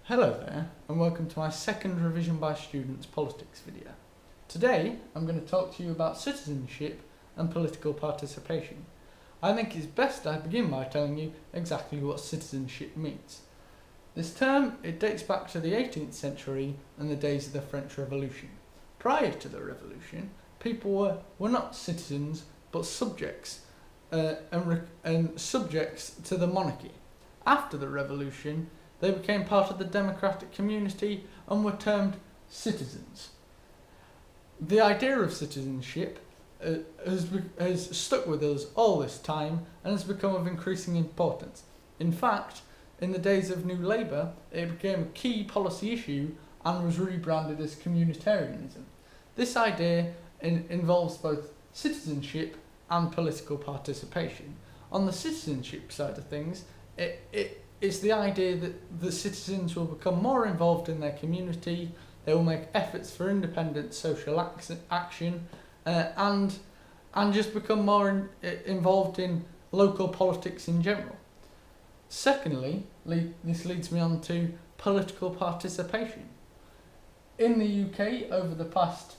Hello there, and welcome to my second Revision by Students politics video. Today I'm going to talk to you about citizenship and political participation. I think it's best I begin by telling you exactly what citizenship means. This term, it dates back to the 18th century and the days of the French Revolution. Prior to the Revolution, people were not citizens but subjects, and subjects to the monarchy. After the Revolution, they became part of the democratic community and were termed citizens. The idea of citizenship has stuck with us all this time and has become of increasing importance. In fact, in the days of New Labour, it became a key policy issue and was rebranded as communitarianism. This idea involves both citizenship and political participation. On the citizenship side of things, it's the idea that the citizens will become more involved in their community, they will make efforts for independent social action, and just become more involved in local politics in general. Secondly, this leads me on to political participation. In the UK, over the past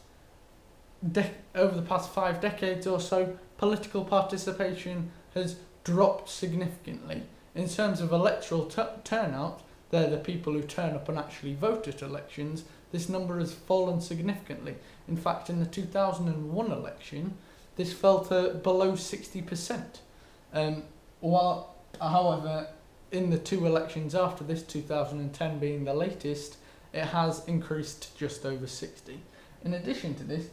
5 decades or so, political participation has dropped significantly. In terms of electoral turnout, they're the people who turn up and actually vote at elections, this number has fallen significantly. In fact, in the 2001 election, this fell to below 60%. However, in the two elections after this, 2010 being the latest, it has increased to just over 60. In addition to this,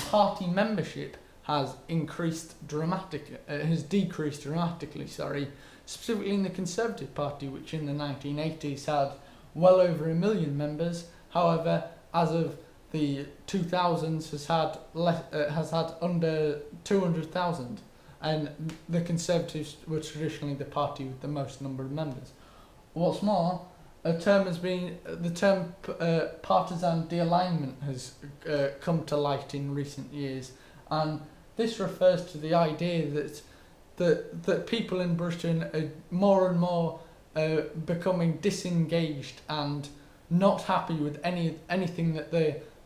party membership has decreased dramatically, specifically in the Conservative Party, which in the 1980s had well over 1 million members. However, as of the 2000s has had under 200,000, and the Conservatives were traditionally the party with the most number of members. What's more, the term partisan de-alignment has come to light in recent years, and this refers to the idea that people in Britain are more and more becoming disengaged and not happy with anything that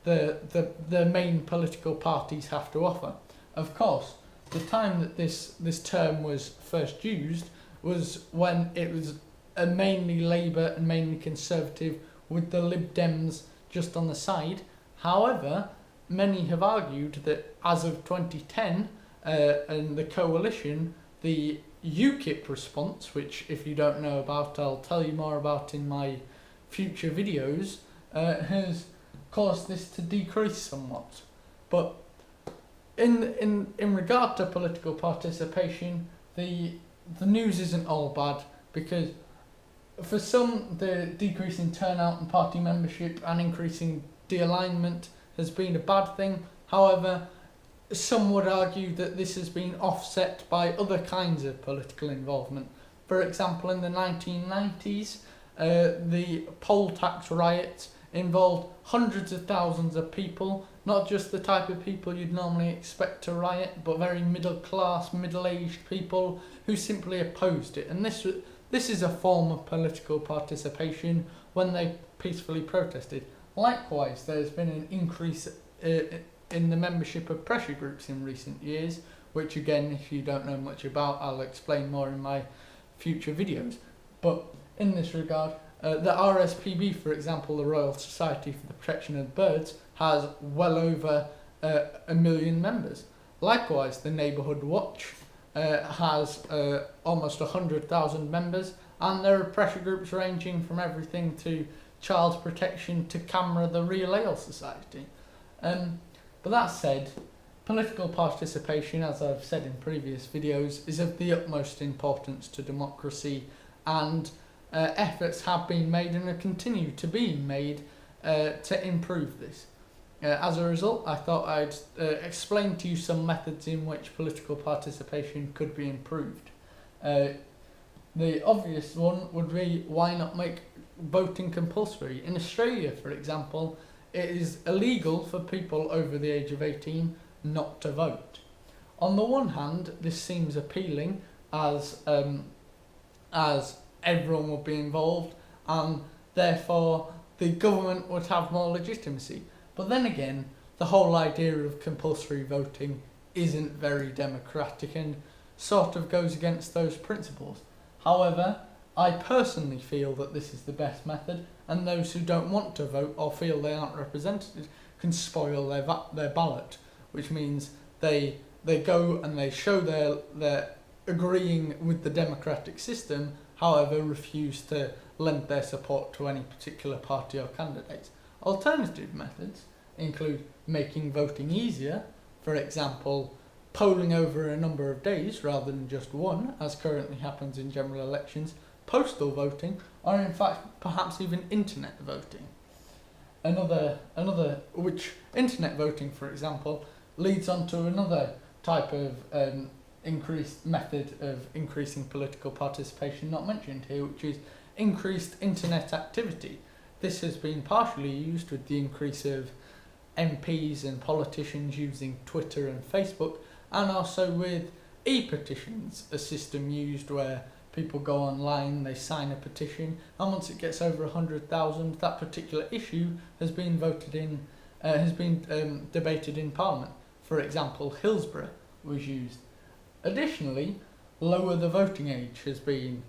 the main political parties have to offer. Of course, the time that this term was first used was when it was mainly Labour and mainly Conservative, with the Lib Dems just on the side. However, many have argued that as of 2010 and the coalition, the UKIP response, which if you don't know about, I'll tell you more about in my future videos, has caused this to decrease somewhat. But in regard to political participation, the news isn't all bad, because for some, the decrease in turnout and party membership and increasing de-alignment has been a bad thing. However, some would argue that this has been offset by other kinds of political involvement. For example, in the 1990s, the poll tax riots involved hundreds of thousands of people, not just the type of people you'd normally expect to riot, but very middle-class, middle-aged people who simply opposed it. And this is a form of political participation when they peacefully protested. Likewise, there's been an increase in the membership of pressure groups in recent years, which again, if you don't know much about, I'll explain more in my future videos. But in this regard, the RSPB, for example, the Royal Society for the Protection of Birds, has well over 1 million members. Likewise, the Neighbourhood Watch has almost 100,000 members, and there are pressure groups ranging from everything to Child Protection to CAMRA, the Real Ale Society. But that said, political participation, as I've said in previous videos, is of the utmost importance to democracy, and efforts have been made and are continue to be made to improve this. As a result, I thought I'd explain to you some methods in which political participation could be improved. The obvious one would be, why not make voting compulsory? In Australia, for example, it is illegal for people over the age of 18 not to vote. On the one hand, this seems appealing, as everyone will be involved, and therefore the government would have more legitimacy. But then again, the whole idea of compulsory voting isn't very democratic and sort of goes against those principles. However, I personally feel that this is the best method, and those who don't want to vote or feel they aren't represented can spoil their ballot, which means they go and they show their agreeing with the democratic system, however refuse to lend their support to any particular party or candidate. Alternative methods include making voting easier, for example, polling over a number of days rather than just one, as currently happens in general elections, postal voting, or in fact perhaps even internet voting. Which internet voting, for example, leads on to another type of increased method of increasing political participation not mentioned here, which is increased internet activity. This has been partially used with the increase of MPs and politicians using Twitter and Facebook, and also with e-petitions, a system used where people go online, they sign a petition, and once it gets over 100,000, that particular issue has been debated in Parliament. For example, Hillsborough was used. Additionally, lower the voting age has been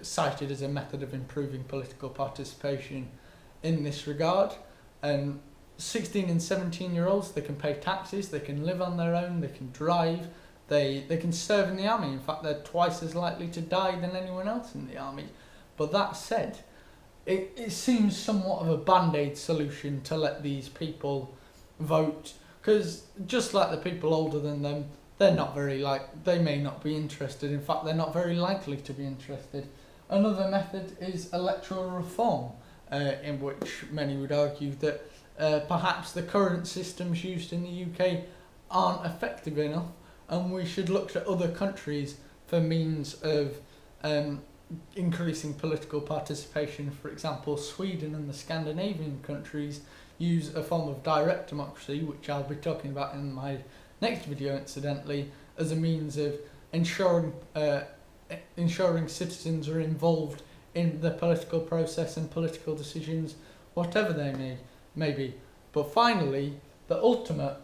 cited as a method of improving political participation in this regard. 16 and 17-year-olds, they can pay taxes, they can live on their own, they can drive, they can serve in the army. In fact, they're twice as likely to die than anyone else in the army. But that said, it seems somewhat of a band-aid solution to let these people vote, because just like the people older than them, they may not be interested. In fact, they're not very likely to be interested. Another method is electoral reform, in which many would argue that perhaps the current systems used in the UK aren't effective enough, and we should look to other countries for means of increasing political participation. For example, Sweden and the Scandinavian countries use a form of direct democracy, which I'll be talking about in my next video incidentally, as a means of ensuring citizens are involved in the political process and political decisions, whatever they may be. But finally, the ultimate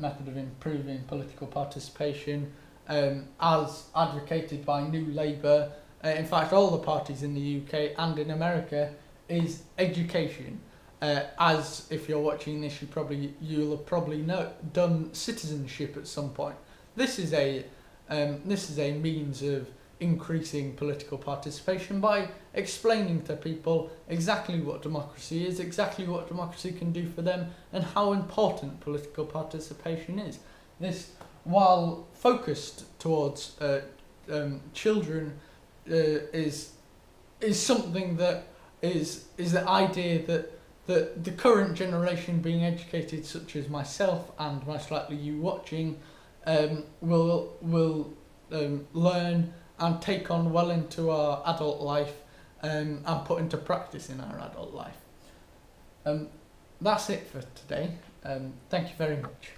method of improving political participation, as advocated by New Labour, in fact all the parties in the UK and in America, is education. As if you're watching this, you'll have probably done Citizenship at some point. This is a means of increasing political participation by explaining to people exactly what democracy is, exactly what democracy can do for them, and how important political participation is. This, while focused towards children, is something that is the idea that the current generation being educated, such as myself and most likely you watching, will learn and take on well into our adult life, and put into practice in our adult life. That's it for today. Thank you very much.